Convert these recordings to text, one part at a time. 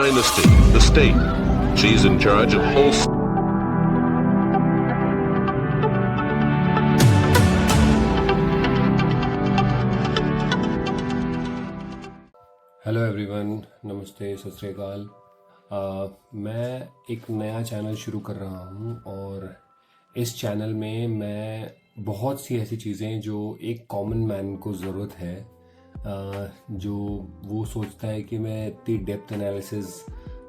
dynasty, the state. She's in charge of whole. Hello everyone, नमस्ते, सत श्री अकाल। मैं एक नया चैनल शुरू कर रहा हूँ और इस चैनल में मैं बहुत सी ऐसी चीज़ें जो एक कॉमन मैन को ज़रूरत है, जो वो सोचता है कि मैं इतनी डेप्थ एनालिसिस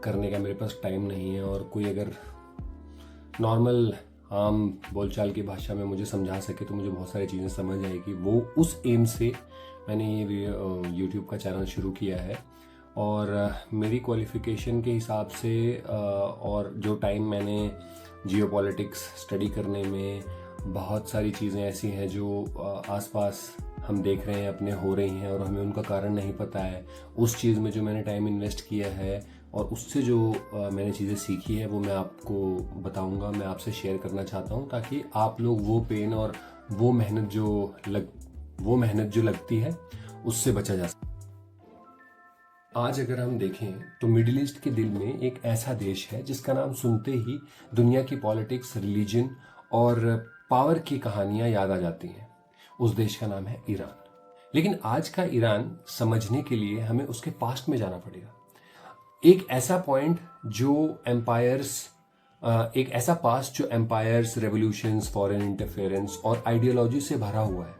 करने का मेरे पास टाइम नहीं है, और कोई अगर नॉर्मल आम बोलचाल की भाषा में मुझे समझा सके तो मुझे बहुत सारी चीज़ें समझ आएगी। वो उस एम से मैंने ये यूट्यूब का चैनल शुरू किया है। और मेरी क्वालिफ़िकेशन के हिसाब से और जो टाइम मैंने जियोपॉलिटिक्स स्टडी करने में, बहुत सारी चीज़ें ऐसी हैं जो आसपास हम देख रहे हैं, अपने हो रही हैं और हमें उनका कारण नहीं पता है। उस चीज़ में जो मैंने टाइम इन्वेस्ट किया है और उससे जो मैंने चीज़ें सीखी है वो मैं आपको बताऊंगा, मैं आपसे शेयर करना चाहता हूं, ताकि आप लोग वो पेन और वो मेहनत जो लगती है उससे बचा जा सके। आज अगर हम देखें तो मिडिल ईस्ट के दिल में एक ऐसा देश है जिसका नाम सुनते ही दुनिया की पॉलिटिक्स, रिलीजन और पावर की कहानियां याद आ जाती हैं। उस देश का नाम है ईरान। लेकिन आज का ईरान समझने के लिए हमें उसके पास्ट में जाना पड़ेगा। एक ऐसा पास्ट जो एम्पायर्स, रेवोल्यूशंस, फॉरेन इंटरफेरेंस और आइडियोलॉजी से भरा हुआ है।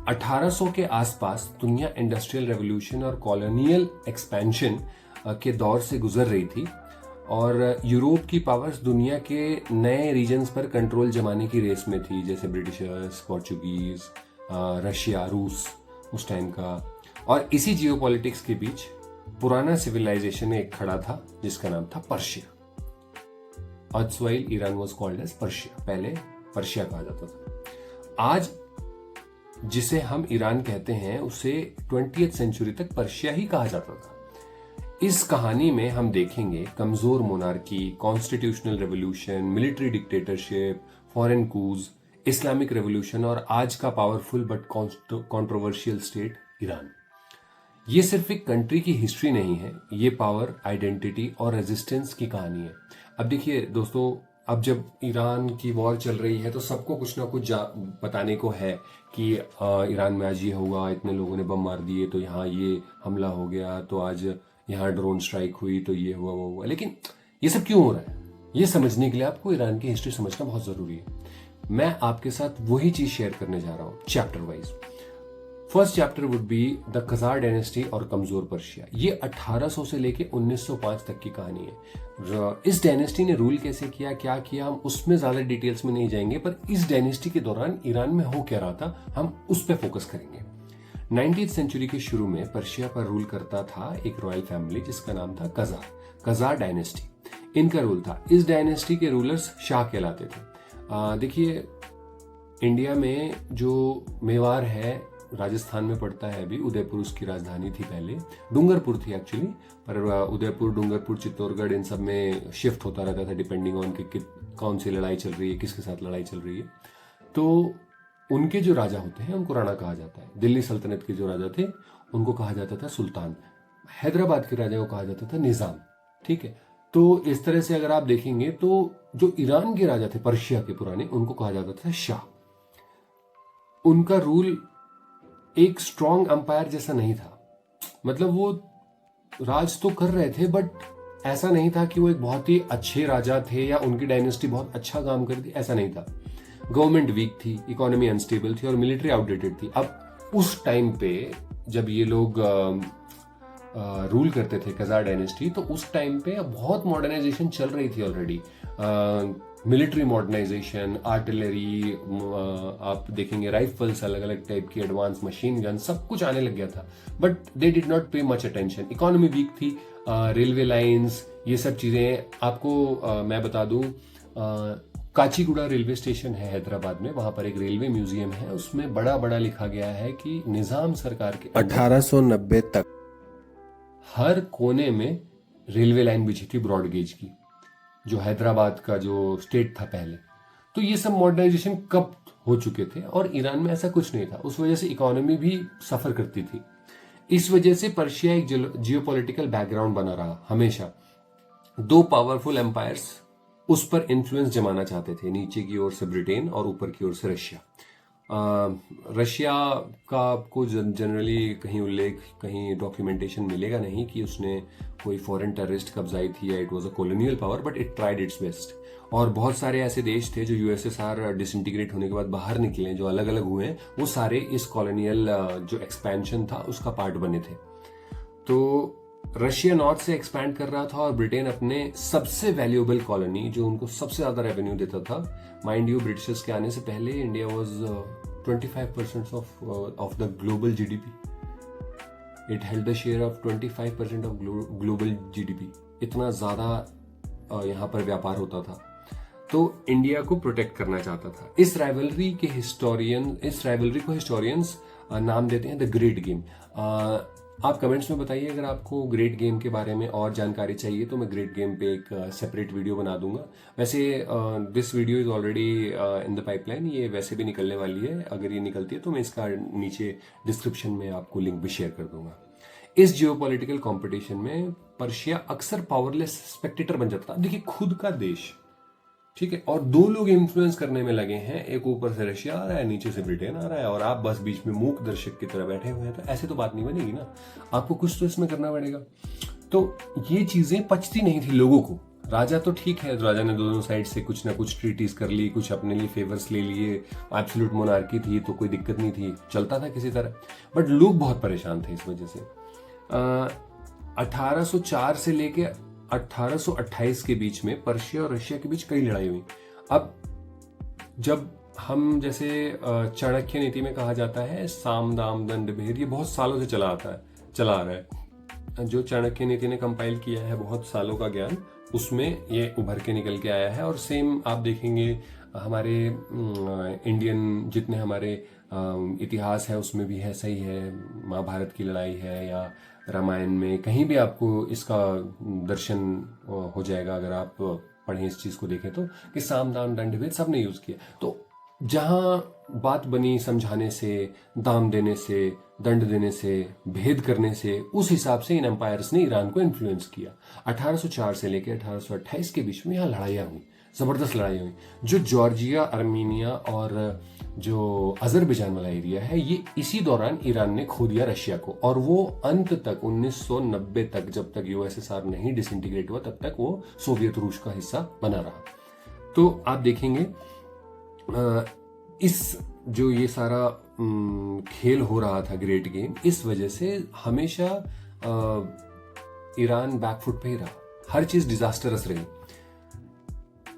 1800 के आसपास दुनिया इंडस्ट्रियल रेवोल्यूशन और कॉलोनियल एक्सपेंशन के दौर से गुजर रही थी, और यूरोप की पावर्स दुनिया के नए रीजन्स पर कंट्रोल जमाने की रेस में थी, जैसे ब्रिटिशर्स, पोर्चुगीज, रशिया, रूस उस टाइम का। और इसी जियोपॉलिटिक्स के बीच पुराना सिविलाइजेशन एक खड़ा था जिसका नाम था Persia. Erstwhile Iran was called as Persia, पहले पर्शिया कहा जाता था। आज जिसे हम ईरान कहते हैं उसे 20th सेंचुरी तक पर्शिया ही कहा जाता था। इस कहानी में हम देखेंगे कमजोर monarchy, constitutional revolution, military dictatorship, foreign coups, Islamic revolution और आज का powerful but controversial state Iran. ये सिर्फ एक कंट्री की हिस्ट्री नहीं है, ये पावर, आइडेंटिटी और रेजिस्टेंस की कहानी है। अब देखिए दोस्तों, अब जब ईरान की वॉर चल रही है तो सबको कुछ ना कुछ बताने को है कि ईरान में आज ये हुआ, इतने लोगों ने बम मार दिए, तो यहाँ ये हमला हो गया, तो आज यहाँ ड्रोन स्ट्राइक हुई, तो ये हुआ वो हुआ। लेकिन ये सब क्यों हो रहा है, ये समझने के लिए आपको ईरान की हिस्ट्री समझना बहुत जरूरी है। मैं आपके साथ वही चीज शेयर करने जा रहा हूँ chapter wise. First chapter would be the Qajar dynasty और कमजोर पर्शिया। ये 1800 से लेके 1905 तक की कहानी है। इस डायनेस्टी ने रूल कैसे किया, क्या किया, हम उसमें ज्यादा डिटेल्स में नहीं जाएंगे, पर इस डायनेस्टी के दौरान ईरान में हो क्या रहा था हम उस पर फोकस करेंगे। 19th सेंचुरी के शुरू में पर्शिया पर रूल करता था एक रॉयल फैमिली जिसका नाम था खजार डायनेस्टी। इनका रूल था। इस डायनेस्टी के रूलर्स शाह कहलाते थे। देखिए, इंडिया में जो मेवाड़ है, राजस्थान में पड़ता है अभी, उदयपुर उसकी राजधानी थी पहले, डूंगरपुर थी एक्चुअली, पर उदयपुर, डूंगरपुर, चित्तौड़गढ़ इन सब में शिफ्ट होता रहता था डिपेंडिंग ऑन कि कौन सी लड़ाई चल रही है, किसके साथ लड़ाई चल रही है। तो उनके जो राजा होते हैं उनको राणा कहा जाता है। दिल्ली सल्तनत के जो राजा थे उनको कहा जाता था सुल्तान। हैदराबाद के राजा को कहा जाता था निजाम। ठीक है, तो इस तरह से अगर आप देखेंगे तो जो ईरान के राजा थे पर्शिया के पुराने, उनको कहा जाता था शाह। उनका रूल एक स्ट्रॉन्ग अंपायर जैसा नहीं था, मतलब वो राज तो कर रहे थे बट ऐसा नहीं था कि वो एक बहुत ही अच्छे राजा थे या उनकी डायनेस्टी बहुत अच्छा काम कर थी, ऐसा नहीं था। गवर्नमेंट वीक थी, इकोनॉमी अनस्टेबल थी और मिलिट्री आउटडेटेड थी। अब उस टाइम पे जब ये लोग रूल करते थे खजार डायनेस्टी, तो उस टाइम पे बहुत मॉडर्नाइजेशन चल रही थी ऑलरेडी। मिलिट्री मॉडर्नाइजेशन, आर्टिलरी, आप देखेंगे राइफल्स, अलग अलग टाइप की एडवांस मशीन गन, सब कुछ आने लग गया था, but they did not pay much attention. Economy weak थी, रेलवे लाइंस, ये सब चीजें आपको मैं बता दूं, काचीगुड़ा रेलवे स्टेशन है हैदराबाद में, वहां पर एक रेलवे म्यूजियम है, उसमें बड़ा बड़ा लिखा गया है कि निजाम सरकार के 1890 तक हर कोने में रेलवे लाइन बिछी थी ब्रॉड गेज की, जो हैदराबाद का जो स्टेट था पहले। तो ये सब मॉडर्नाइजेशन कब हो चुके थे और ईरान में ऐसा कुछ नहीं था, उस वजह से इकोनॉमी भी सफर करती थी। इस वजह से पर्शिया एक जियोपॉलिटिकल बैकग्राउंड बना रहा हमेशा। दो पावरफुल एम्पायर्स उस पर इन्फ्लुएंस जमाना चाहते थे, नीचे की ओर से ब्रिटेन और ऊपर की ओर से रशिया। रशिया का आपको जनरली कहीं उल्लेख, कहीं डॉक्यूमेंटेशन मिलेगा नहीं कि उसने कोई फॉरेन टेररिस्ट कब्जाई थी या it was a colonial power, but it tried it's best. और बहुत सारे ऐसे देश थे जो यूएसएसआर डिसइंटीग्रेट होने के बाद बाहर निकले, जो अलग अलग हुए, वो सारे इस कॉलोनियल जो एक्सपेंशन था उसका पार्ट बने थे। तो रशिया नॉर्थ से एक्सपैंड कर रहा था और ब्रिटेन अपने सबसे वैल्यूएबल कॉलोनी, जो उनको सबसे ज्यादा रेवेन्यू देता था, माइंड यू ब्रिटिशर्स के आने से पहले India was 25% of the global GDP. It held the share of 25% of global GDP. इतना ज्यादा यहाँ पर व्यापार होता था, तो इंडिया को प्रोटेक्ट करना चाहता था। इस राइवलरी को हिस्टोरियंस नाम देते हैं द ग्रेट गेम। आप कमेंट्स में बताइए अगर आपको ग्रेट गेम के बारे में और जानकारी चाहिए, तो मैं ग्रेट गेम पे एक सेपरेट वीडियो बना दूंगा। वैसे this video is already in the pipeline, ये वैसे भी निकलने वाली है। अगर ये निकलती है तो मैं इसका नीचे डिस्क्रिप्शन में आपको लिंक भी शेयर कर दूंगा। इस जियोपॉलिटिकल कंपटीशन में पर्शिया अक्सर पावरलेस स्पेक्टेटर बन जाता था। देखिए, खुद का देश, ठीक है, और दो लोग इन्फ्लुएंस करने में लगे हैं, एक ऊपर से रशिया आ रहा है, नीचे से ब्रिटेन आ रहा है, और आप बस बीच में मूक दर्शक की तरह बैठे हुए हैं। तो ऐसे तो बात नहीं बनेगी ना, आपको कुछ तो इसमें करना पड़ेगा। तो ये चीजें पचती नहीं थी लोगों को। राजा तो ठीक है, राजा ने दोनों साइड से कुछ ना कुछ ट्रीटीज कर ली, कुछ अपने लिए फेवर्स ले लिए, एब्सोल्यूट मोनार्की थी तो कोई दिक्कत नहीं थी, चलता था किसी तरह। बट लोग बहुत परेशान थे इस वजह से। 1804 से लेके 1828 के बीच में पर्शिया और रशिया के बीच कई लड़ाई हुई। अब जब हम जैसे चाणक्य नीति में कहा जाता है साम दाम दंड भेद, ये बहुत सालों से चला आ रहा है। जो चाणक्य नीति ने कंपाइल किया है, बहुत सालों का ज्ञान, उसमें ये उभर के निकल के आया है। और सेम आप देखेंगे हमारे इंडियन जितने हमारे इतिहास है उसमें भी है, सही है। महाभारत की लड़ाई है या रामायण में, कहीं भी आपको इसका दर्शन हो जाएगा अगर आप पढ़ें, इस चीज को देखें तो, कि साम दाम दंड भेद सबने यूज किया। तो जहां बात बनी समझाने से, दाम देने से, दंड देने से, भेद करने से, उस हिसाब से इन एम्पायर्स ने ईरान को इन्फ्लुएंस किया। 1804 से लेकर 1828 के बीच में यहाँ लड़ाइयाँ हुई, जबरदस्त लड़ाई हुई। जो जॉर्जिया, आर्मीनिया और जो अजरबैजान वाला एरिया है, ये इसी दौरान ईरान ने खो दिया रशिया को। और वो अंत तक 1990 तक, जब तक यूएसएसआर नहीं डिसइंटीग्रेट हुआ, तब तक वो सोवियत रूस का हिस्सा बना रहा। तो आप देखेंगे इस जो ये सारा खेल हो रहा था, ग्रेट गेम, इस वजह से हमेशा ईरान बैकफुट पे ही रहा। हर चीज डिजास्टरस रही।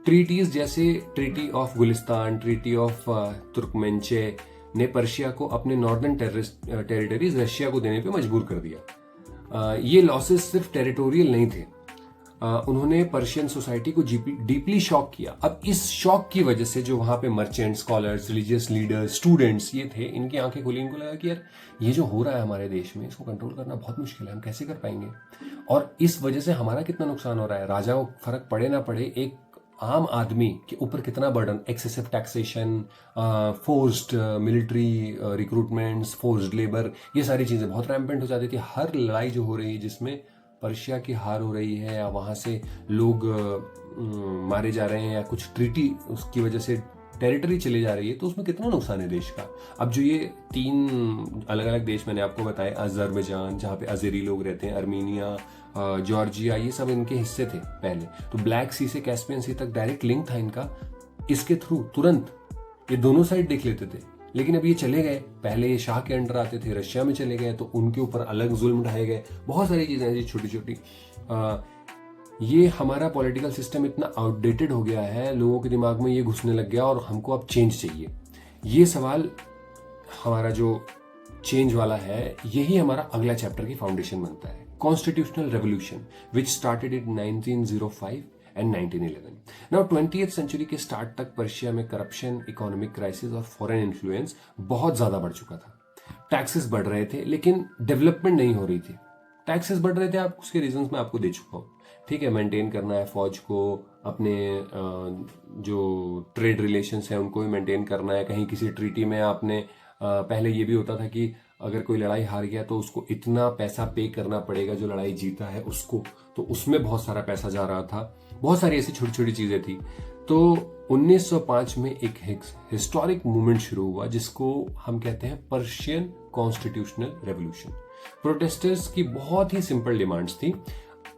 ट्रीटीज जैसे treaty of Gulistan, treaty of तुर्कमेनचे ने पर्शिया को अपने नॉर्दर्न टेरिटरीज रशिया को देने पे मजबूर कर दिया। ये लॉसेस सिर्फ टेरिटोरियल नहीं थे, उन्होंने पर्शियन सोसाइटी को डीपली शॉक किया। अब इस शॉक की वजह से जो वहां पे merchant, scholars, religious leaders, students ये थे, इनकी आंखें खुली, इनको लगा कि यार ये जो हो रहा है हमारे देश में, इसको कंट्रोल करना बहुत मुश्किल है, हम कैसे कर पाएंगे। और इस वजह से हमारा कितना नुकसान हो रहा है, राजा को फर्क पड़े ना पड़े, एक आम आदमी के ऊपर कितना burden, excessive taxation, forced military recruitments, forced labour, ये सारी चीजें बहुत रैम्पेंट हो जाती थी। हर लड़ाई जो हो रही है जिसमें पर्शिया की हार हो रही है या वहां से लोग मारे जा रहे हैं या कुछ ट्रीटी उसकी वजह से टेरिटरी चली जा रही है, तो उसमें कितना नुकसान है देश का। अब जो ये 3 अलग अलग देश मैंने आपको बताए, अजरबैजान जहाँ पे अजेरी लोग रहते हैं, आर्मीनिया, जॉर्जिया, ये सब इनके हिस्से थे पहले। तो ब्लैक सी से कैस्पियन सी तक डायरेक्ट लिंक था इनका, इसके थ्रू तुरंत ये दोनों साइड देख लेते थे। लेकिन अब ये चले गए, पहले ये शाह के अंडर आते थे, रशिया में चले गए तो उनके ऊपर अलग जुल्म ढाए गए। बहुत सारी चीजें ऐसी छोटी छोटी। ये हमारा पॉलिटिकल सिस्टम इतना आउटडेटेड हो गया है, लोगों के दिमाग में ये घुसने लग गया और हमको अब चेंज चाहिए। ये सवाल हमारा जो चेंज वाला है, यही हमारा अगला चैप्टर की फाउंडेशन बनता है। Constitutional revolution which started in 1905 and 1911। Now 20th century के स्टार्ट तक पर्शिया में करप्शन, इकोनॉमिक क्राइसिस और फॉरेन इन्फ्लुएंस बहुत ज्यादा बढ़ चुका था। टैक्सेस बढ़ रहे थे लेकिन डेवलपमेंट नहीं हो रही थी। टैक्सेस बढ़ रहे थे, आप उसके रीजंस मैं आपको दे चुका हूँ, ठीक है। मेंटेन करना है फौज को, अपने जो ट्रेड रिलेशंस है उनको भी मेंटेन करना है। कहीं किसी ट्रीटी में आपने पहले ये भी होता था कि अगर कोई लड़ाई हार गया तो उसको इतना पैसा पे करना पड़ेगा जो लड़ाई जीता है उसको, तो उसमें बहुत सारा पैसा जा रहा था। बहुत सारी ऐसी छोटी छोटी चीजें थी। तो 1905 में एक हिस्टोरिक मूवमेंट शुरू हुआ जिसको हम कहते हैं पर्शियन कॉन्स्टिट्यूशनल रेवोल्यूशन। प्रोटेस्टर्स की बहुत ही सिंपल डिमांड्स थी,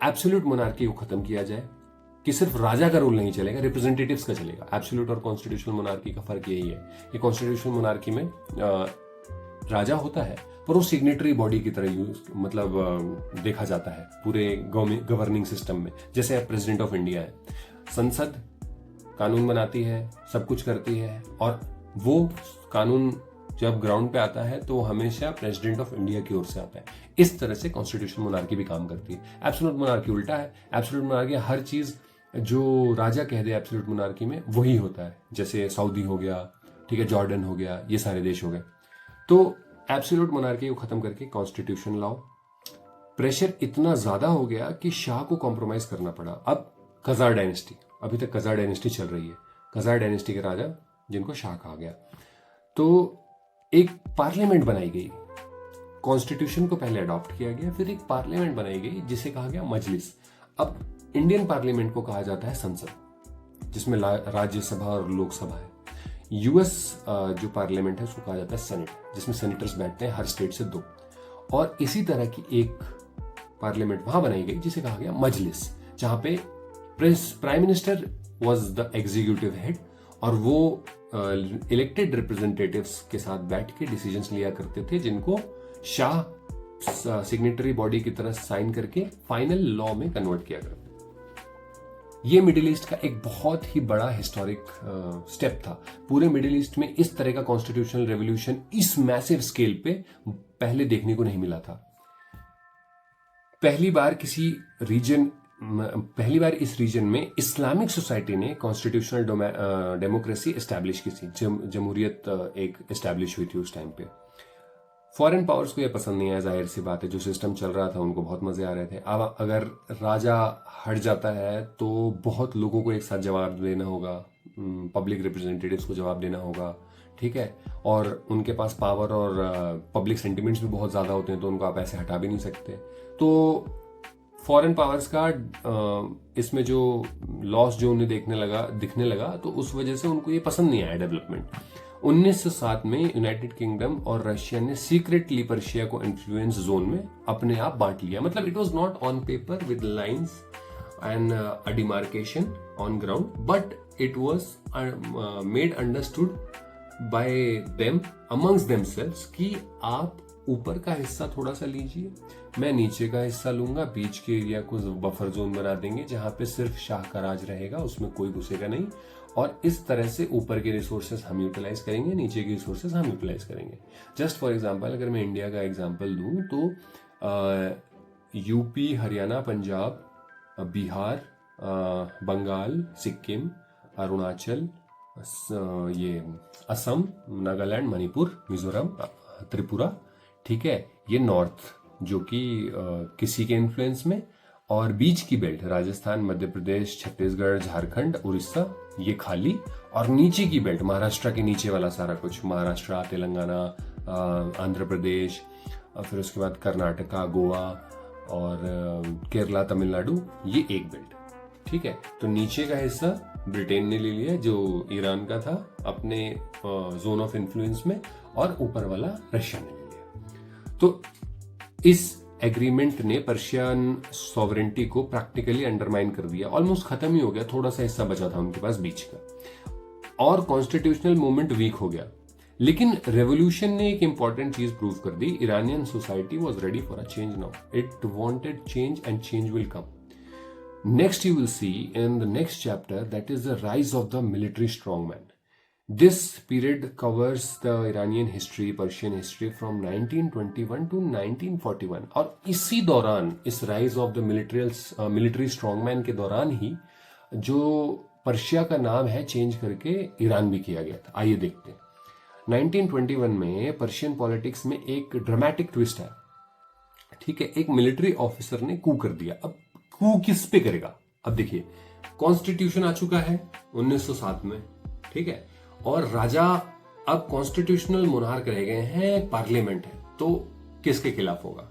एब्सोल्यूट मोनार्की को खत्म किया जाए, कि सिर्फ राजा का रूल नहीं चलेगा, रिप्रेजेंटेटिव्स का चलेगा। एब्सोल्यूट और कॉन्स्टिट्यूशनल मोनार्की का फर्क यही है कि कॉन्स्टिट्यूशनल मोनार्की में राजा होता है पर वो सिग्नेटरी बॉडी की तरह देखा जाता है पूरे गवर्निंग सिस्टम में। जैसे प्रेसिडेंट ऑफ इंडिया है, संसद कानून बनाती है, सब कुछ करती है, और वो कानून जब ग्राउंड पे आता है तो हमेशा प्रेसिडेंट ऑफ इंडिया की ओर से आता है। इस तरह से कॉन्स्टिट्यूशनल मोनार्की भी काम करती है। एब्सोल्यूट मोनार्की उल्टा है। एब्सोल्यूट मोनार्की हर चीज जो राजा कह दे एब्सोल्यूट मोनार्की में वही होता है। जैसे सऊदी हो गया, ठीक है, जॉर्डन हो गया, ये सारे देश हो गए। तो एब्सोल्यूट मोनार्की को खत्म करके कॉन्स्टिट्यूशन लाओ। प्रेशर इतना ज्यादा हो गया कि शाह को कॉम्प्रोमाइज करना पड़ा। अब कजार डायनेस्टी, अभी तक कजार डायनेस्टी चल रही है। कजार डायनेस्टी के राजा जिनको शाह कहा गया, तो एक पार्लियामेंट बनाई गई। कॉन्स्टिट्यूशन को पहले अडॉप्ट किया गया, फिर एक पार्लियामेंट बनाई गई जिसे कहा गया मजलिस। अब इंडियन पार्लियामेंट को कहा जाता है संसद, जिसमें राज्यसभा और लोकसभा है। यूएस जो पार्लियामेंट है उसको कहा जाता है सेनेट, जिसमें सेनेटर्स बैठते हैं हर स्टेट से 2। और इसी तरह की एक पार्लियामेंट वहां बनाई गई जिसे कहा गया मजलिस, जहां पे prime minister was the executive head और वो इलेक्टेड रिप्रेजेंटेटिव्स के साथ बैठ के डिसीजंस लिया करते थे, जिनको शाह सिग्नेटरी बॉडी की तरह साइन करके फाइनल लॉ में कन्वर्ट किया करते। ये मिडिल ईस्ट का एक बहुत ही बड़ा हिस्टोरिक स्टेप था। पूरे मिडिल ईस्ट में इस तरह का कॉन्स्टिट्यूशनल रेवोल्यूशन इस मैसिव स्केल पे पहले देखने को नहीं मिला था। पहली बार इस रीजन में इस्लामिक सोसाइटी ने कॉन्स्टिट्यूशनल डेमोक्रेसी एस्टैब्लिश की थी। जमहूरियत एक एस्टैब्लिश हुई थी उस टाइम पे। फॉरेन पावर्स को यह पसंद नहीं आया, जाहिर सी बात है। जो सिस्टम चल रहा था उनको बहुत मजे आ रहे थे। अब अगर राजा हट जाता है तो बहुत लोगों को एक साथ जवाब देना होगा, पब्लिक रिप्रेजेंटेटिव्स को जवाब देना होगा, ठीक है, और उनके पास पावर और पब्लिक सेंटिमेंट्स भी बहुत ज्यादा होते हैं, तो उनको आप ऐसे हटा भी नहीं सकते। तो फॉरेन पावर्स का इसमें जो लॉस जो उन्हें दिखने लगा, तो उस वजह से उनको ये पसंद नहीं आया डेवलपमेंट। 1907 में यूनाइटेड किंगडम और रशिया ने सीक्रेटली पर्शिया को इन्फ्लुएंस जोन में अपने आप बांट लिया। मतलब it was not on paper with lines and a demarcation on ground, but it was made understood by them amongst themselves कि आप ऊपर का हिस्सा थोड़ा सा लीजिए, मैं नीचे का हिस्सा लूंगा, बीच के एरिया को बफर जोन बना देंगे जहां पे सिर्फ शाह का राज रहेगा, उसमें कोई घुसेगा नहीं, और इस तरह से ऊपर के रिसोर्सेज हम यूटिलाइज करेंगे, नीचे के रिसोर्सेज हम यूटिलाइज करेंगे। जस्ट फॉर एग्जांपल अगर मैं इंडिया का एग्जांपल दूं तो यूपी, हरियाणा, पंजाब, बिहार, बंगाल, सिक्किम, अरुणाचल, ये असम, नागालैंड, मणिपुर, मिजोरम, त्रिपुरा, ठीक है, ये नॉर्थ जो कि किसी के इन्फ्लुएंस में, और बीच की बेल्ट राजस्थान, मध्य प्रदेश, छत्तीसगढ़, झारखंड, उड़ीसा, ये खाली, और नीचे की बेल्ट महाराष्ट्र के नीचे वाला सारा कुछ, महाराष्ट्र, तेलंगाना, आंध्र प्रदेश, फिर उसके बाद कर्नाटका, गोवा और केरला, तमिलनाडु, ये एक बेल्ट, ठीक है। तो नीचे का हिस्सा ब्रिटेन ने ले लिया जो ईरान का था अपने जोन ऑफ इन्फ्लुएंस में, और ऊपर वाला रशिया ने ले लिया। तो इस एग्रीमेंट ने पर्शियन सॉवरेंटी को प्रैक्टिकली अंडरमाइन कर दिया, ऑलमोस्ट खत्म ही हो गया, थोड़ा सा हिस्सा बचा था उनके पास बीच का, और कॉन्स्टिट्यूशनल मूवमेंट वीक हो गया। लेकिन रेवोल्यूशन ने एक इंपॉर्टेंट चीज प्रूव कर दी, Iranian society was ready for a change now, it wanted change and change will come. Next you will see in the next chapter, that is the rise of the military strongman. This period covers the Iranian history, Persian history from 1921 to 1941, और इसी दौरान इस rise of the military strongman के दौरान ही जो Persia का नाम है चेंज करके ईरान भी किया गया था। आइए देखते हैं। 1921 में पर्शियन पॉलिटिक्स में एक ड्रामेटिक ट्विस्ट है, ठीक है। एक मिलिट्री ऑफिसर ने कू कर दिया। अब कू किस पे करेगा? अब देखिए, कॉन्स्टिट्यूशन आ चुका है 1907 में, ठीक है, और राजा अब कॉन्स्टिट्यूशनल मोनार्क रह गए हैं, पार्लियामेंट है, तो किसके खिलाफ होगा,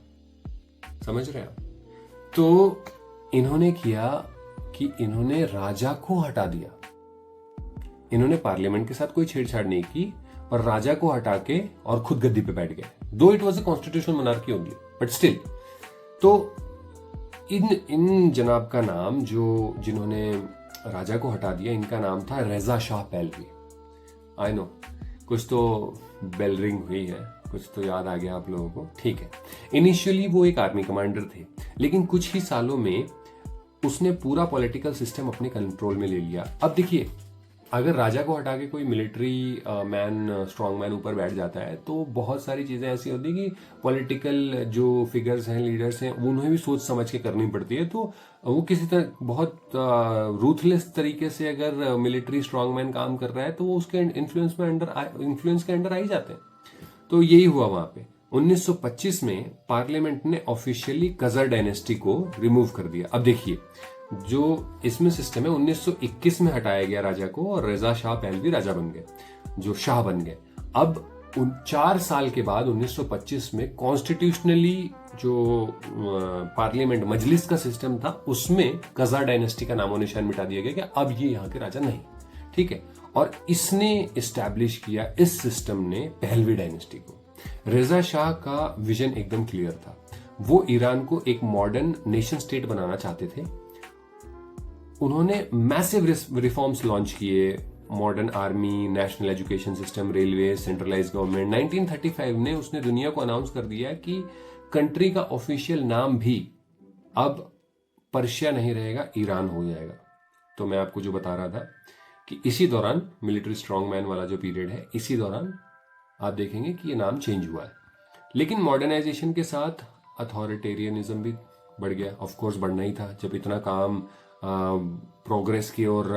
समझ रहे हैं आप? तो इन्होंने किया कि इन्होंने राजा को हटा दिया। इन्होंने पार्लियामेंट के साथ कोई छेड़छाड़ नहीं की और राजा को हटा के और खुद गद्दी पे बैठ गए। दो it was a constitutional monarchy only, but still. तो इन जनाब का नाम, जो जिन्होंने राजा को हटा दिया, इनका नाम था रेजा शाह पहलवी। आई नो कुछ तो बेल रिंग हुई है, कुछ तो याद आ गया आप लोगों को, ठीक है। इनिशियली वो एक आर्मी कमांडर थे, लेकिन कुछ ही सालों में उसने पूरा पॉलिटिकल सिस्टम अपने कंट्रोल में ले लिया। अब देखिए, अगर राजा को हटा के कोई मिलिट्री मैन, स्ट्रांग मैन ऊपर बैठ जाता है तो बहुत सारी चीजें ऐसी होती है कि पॉलिटिकल जो फिगर्स हैं, लीडर्स हैं, उन्हें भी सोच समझ के करनी पड़ती है। तो वो किसी तरह बहुत रूथलेस तरीके से अगर मिलिट्री स्ट्रांग मैन काम कर रहा है तो वो उसके इन्फ्लुएंस के अंडर आ ही जाते हैं। तो यही हुआ वहां पे। 1925 में पार्लियामेंट ने ऑफिशियली कजर डायनेस्टी को रिमूव कर दिया। अब देखिए, जो इसमें सिस्टम है, 1921 में हटाया गया राजा को और रेजा शाह पहलवी राजा बन गए, जो शाह बन गए। अब 4 साल के बाद 1925 में कॉन्स्टिट्यूशनली जो पार्लियामेंट मजलिस का सिस्टम था, उसमें कज़ार डायनेस्टी का नामो निशान मिटा दिया गया कि अब ये यहाँ के राजा नहीं, ठीक है। और इसने इस्टेब्लिश किया, इस सिस्टम ने, पहलवी डायनेस्टी को। रेजा शाह का विजन एकदम क्लियर था। वो ईरान को एक मॉडर्न नेशन स्टेट बनाना चाहते थे। उन्होंने मैसिव रिफॉर्म्स लॉन्च किए, modern army, national education system, railway, centralise government. 1935 ने उसने दुनिया को अनाउंस कर दिया कि कंट्री का ऑफिशियल नाम भी अब पर्शिया नहीं रहेगा, ईरान हो जाएगा। तो मैं आपको जो बता रहा था कि इसी दौरान, मिलिट्री स्ट्रांग मैन वाला जो पीरियड है, इसी दौरान आप देखेंगे कि ये नाम चेंज हुआ है। लेकिन मॉडर्नाइजेशन के साथ अथॉरिटेरियनिज्म भी बढ़ गया। ऑफ कोर्स बढ़ना ही था, जब इतना काम प्रोग्रेस की ओर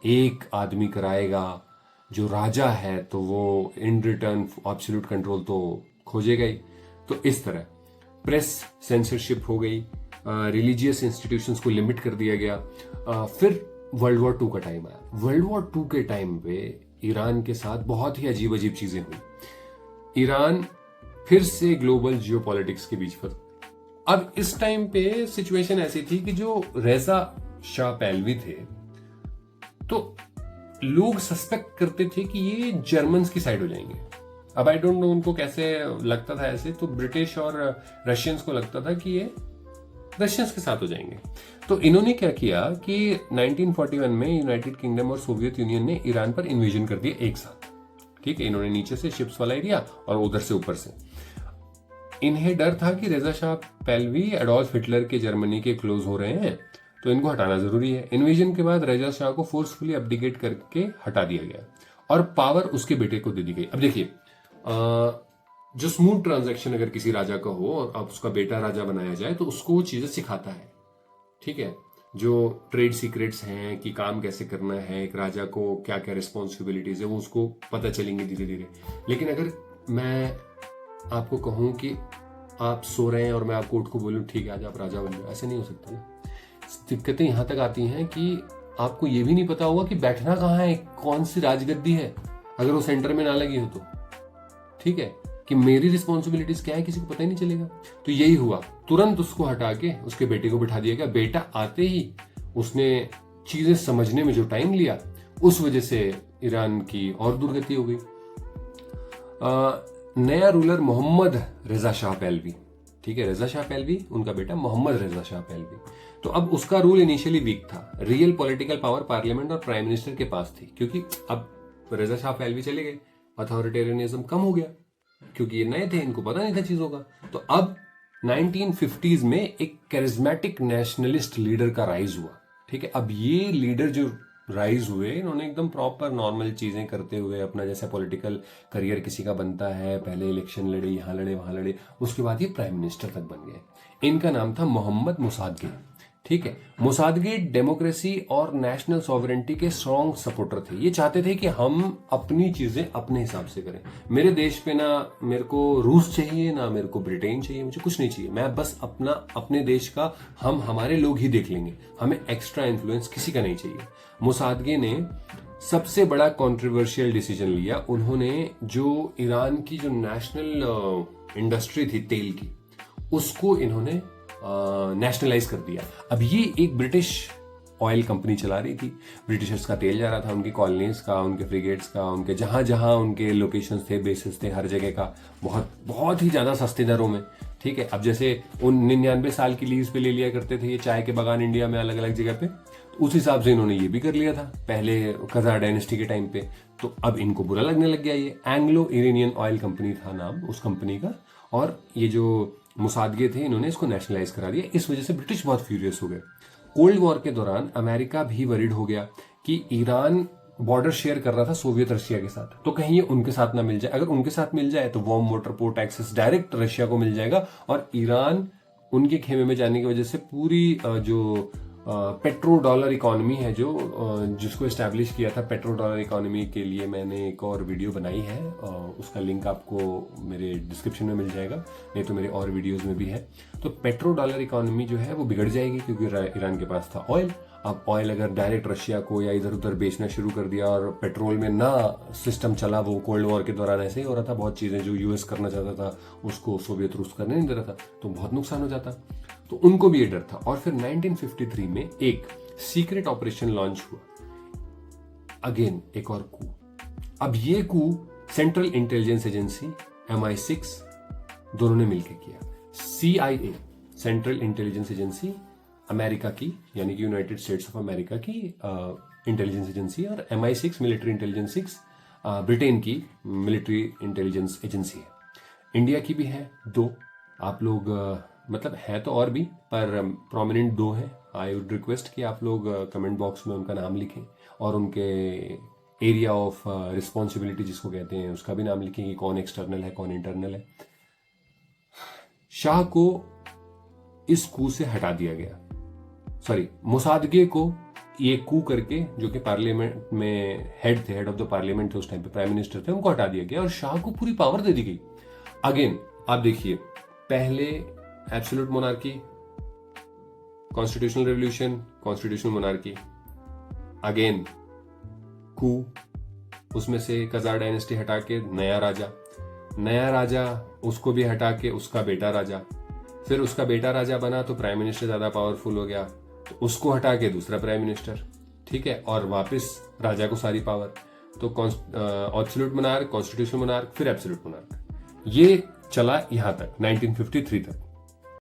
एक आदमी कराएगा जो राजा है, तो वो इन रिटर्न एब्सोल्यूट कंट्रोल तो खोजेगा ही। तो इस तरह प्रेस सेंसरशिप हो गई, रिलीजियस इंस्टीट्यूशंस को लिमिट कर दिया गया। फिर वर्ल्ड वॉर 2 का टाइम आया। वर्ल्ड वॉर 2 के टाइम पे ईरान के साथ बहुत ही अजीब अजीब चीजें हुई। ईरान फिर से ग्लोबल जियोपॉलिटिक्स के बीच फंसा। अब इस टाइम पे सिचुएशन ऐसी थी कि जो रेजा शाह पहलवी थे, तो लोग सस्पेक्ट करते थे कि ये जर्मन्स की साइड हो जाएंगे। अब आई डोंट नो उनको कैसे लगता था ऐसे, तो ब्रिटिश और रशियंस को लगता था कि ये रशियंस के साथ हो जाएंगे। तो इन्होंने क्या किया कि 1941 में यूनाइटेड किंगडम और सोवियत यूनियन ने ईरान पर इन्वेजन कर दिया एक साथ, ठीक है। इन्होंने नीचे से शिप्स वाला एरिया और उधर से ऊपर से। इन्हें डर था कि रेजा शाह पहलवी एडोल्फ हिटलर के जर्मनी के क्लोज हो रहे हैं, तो इनको हटाना जरूरी है। इन्वेजन के बाद रेजा शाह को फोर्सफुली अब्डिकेट करके हटा दिया गया और पावर उसके बेटे को दे दी गई। अब देखिए, जो स्मूथ ट्रांजैक्शन अगर किसी राजा का हो और अब उसका बेटा राजा बनाया जाए, तो उसको वो चीजें सिखाता है, ठीक है। जो ट्रेड सीक्रेट्स हैं कि काम कैसे करना है, एक राजा को क्या क्या रिस्पॉन्सिबिलिटीज है, वो उसको पता चलेंगे धीरे धीरे। लेकिन अगर मैं आपको कहूं कि आप सो रहे हैं और मैं आपको उठ को बोलूं ठीक है आज आप राजा बन जाओ, ऐसे नहीं हो सकता ना। दिक्कतें यहां तक आती हैं कि आपको ये भी नहीं पता होगा कि बैठना कहाँ है, कौन सी राजगद्दी है, अगर वो सेंटर में ना लगी हो तो, ठीक है, कि मेरी रिस्पॉन्सिबिलिटीज क्या है किसी को पता ही नहीं चलेगा। तो यही हुआ, तुरंत उसको हटा के उसके बेटे को बिठा दिया गया। बेटा आते ही उसने चीजें समझने में जो टाइम लिया, उस वजह से ईरान की और दुर्गति हो गई। नया रूलर मोहम्मद रेजा शाह पहलवी, ठीक है, रेजा शाह पहलवी उनका बेटा मोहम्मद रेजा शाह पहलवी। तो अब उसका रूल इनिशियली वीक था। रियल पॉलिटिकल पावर पार्लियामेंट और प्राइम मिनिस्टर के पास थी, क्योंकि अब रेजा शाह पहलवी चले गए, अथॉरिटेरियनिज्म कम हो गया, क्योंकि ये नए थे, इनको पता नहीं था चीजों का। तो अब 1950s में एक कैरिज्मेटिक नेशनलिस्ट लीडर का राइज हुआ, ठीक है। अब ये लीडर जो राइज हुए, इन्होंने एकदम प्रॉपर नॉर्मल चीजें करते हुए अपना जैसा पॉलिटिकल करियर किसी का बनता है, पहले इलेक्शन लड़े, यहां लड़े वहां लड़े, उसके बाद ये प्राइम मिनिस्टर तक बन गए। इनका नाम था मोहम्मद मुसादगे, ठीक है। मुसादगे डेमोक्रेसी और नेशनल सॉवरेंटी के स्ट्रॉन्ग सपोर्टर थे। ये चाहते थे कि हम अपनी चीजें अपने हिसाब से करें। मेरे देश पे ना मेरे को रूस चाहिए, ना मेरे को ब्रिटेन चाहिए, मुझे कुछ नहीं चाहिए, मैं बस अपने देश का, हम हमारे लोग ही देख लेंगे, हमें एक्स्ट्रा इन्फ्लुएंस किसी का नहीं चाहिए। मुसादगे ने सबसे बड़ा कंट्रोवर्शियल डिसीजन लिया। उन्होंने जो ईरान की जो नेशनल इंडस्ट्री थी तेल की, उसको इन्होंने नेशनलाइज कर दिया। अब ये एक ब्रिटिश ऑयल कंपनी चला रही थी, ब्रिटिशर्स का तेल जा रहा था उनकी कॉलोनीज का, उनके फ्रिगेट्स का, उनके जहां जहां उनके लोकेशंस थे, बेसिस थे, हर जगह का बहुत बहुत ही ज्यादा सस्ते दरों में। ठीक है, अब जैसे उन 99 साल की लीज पे ले लिया करते थे ये चाय के बागान इंडिया में अलग अलग जगह पे, तो उस हिसाब से इन्होंने ये भी कर लिया था पहले कज़ार डायनेस्टी के टाइम पे। तो अब इनको बुरा लगने लग गया। ये एंग्लो इरानियन ऑयल कंपनी था नाम उस कंपनी का, और ये जो मुसादगे थे इन्होंने इसको नेशनलाइज करा दिया। इस वजह से ब्रिटिश बहुत फ्यूरियस हो गए। कोल्ड वॉर के दौरान अमेरिका भी वरीड हो गया कि ईरान बॉर्डर शेयर कर रहा था सोवियत रशिया के साथ, तो कहीं ये उनके साथ ना मिल जाए। अगर उनके साथ मिल जाए तो warm water port access direct Russia को मिल जाएगा, और ईरान उनके खेमे में जाने की वजह से पूरी जो पेट्रो डॉलर इकोनॉमी है जो जिसको एस्टैब्लिश किया था, पेट्रो डॉलर इकोनॉमी के लिए मैंने एक और वीडियो बनाई है, उसका लिंक आपको मेरे डिस्क्रिप्शन में मिल जाएगा, नहीं तो मेरे और वीडियोस में भी है। तो पेट्रो डॉलर इकोनॉमी जो है वो बिगड़ जाएगी, क्योंकि ईरान के पास था ऑयल। अब ऑयल अगर डायरेक्ट रशिया को या इधर उधर बेचना शुरू कर दिया और पेट्रोल में ना सिस्टम चला, वो कोल्ड वॉर के दौरान ऐसे ही हो रहा था, बहुत चीजें जो यूएस करना चाहता था उसको सोवियत रूस करने नहीं दे रहा था, तो बहुत नुकसान हो जाता। तो उनको भी ये डर था। और फिर 1953 में एक सीक्रेट ऑपरेशन लॉन्च हुआ, अगेन एक और कू। अब ये कू सेंट्रल इंटेलिजेंस एजेंसी MI6 दोनों ने मिलकर किया। CIA central intelligence agency America की, यानी कि यूनाइटेड स्टेट्स ऑफ अमेरिका की इंटेलिजेंस एजेंसी, और MI6 मिलिट्री इंटेलिजेंस 6 ब्रिटेन की मिलिट्री इंटेलिजेंस एजेंसी है। इंडिया की भी है 2। आप लोग मतलब है तो और भी, पर प्रोमिनेंट 2 हैं। आई वुड रिक्वेस्ट कि आप लोग कमेंट बॉक्स में उनका नाम लिखें, और उनके एरिया ऑफ रिस्पॉन्सिबिलिटी जिसको कहते हैं उसका भी नाम लिखें कि कौन एक्सटर्नल है कौन इंटरनल है। शाह को इस कू से हटा दिया गया, सॉरी मुसादगे को ये कू करके, जो कि पार्लियामेंट में हेड थे, हेड ऑफ द पार्लियामेंट थे उस टाइम पे, प्राइम मिनिस्टर थे, उनको हटा दिया गया और शाह को पूरी पावर दे दी गई। अगेन आप देखिए, पहले absolute monarchy, constitutional revolution, constitutional monarchy, again coup, उसमें से कज़ार डायनेस्टी हटा के नया राजा उसको भी हटा के उसका बेटा राजा, फिर उसका बेटा राजा बना तो प्राइम मिनिस्टर ज्यादा पावरफुल हो गया, तो उसको हटा के दूसरा प्राइम मिनिस्टर, ठीक है, और वापस राजा को सारी पावर। तो एब्सोल्यूट मोनार्क, कॉन्स्टिट्यूशनल मोनार्क, फिर एब्सोल्यूट मोनार्क, ये चला यहां तक 1953 तक।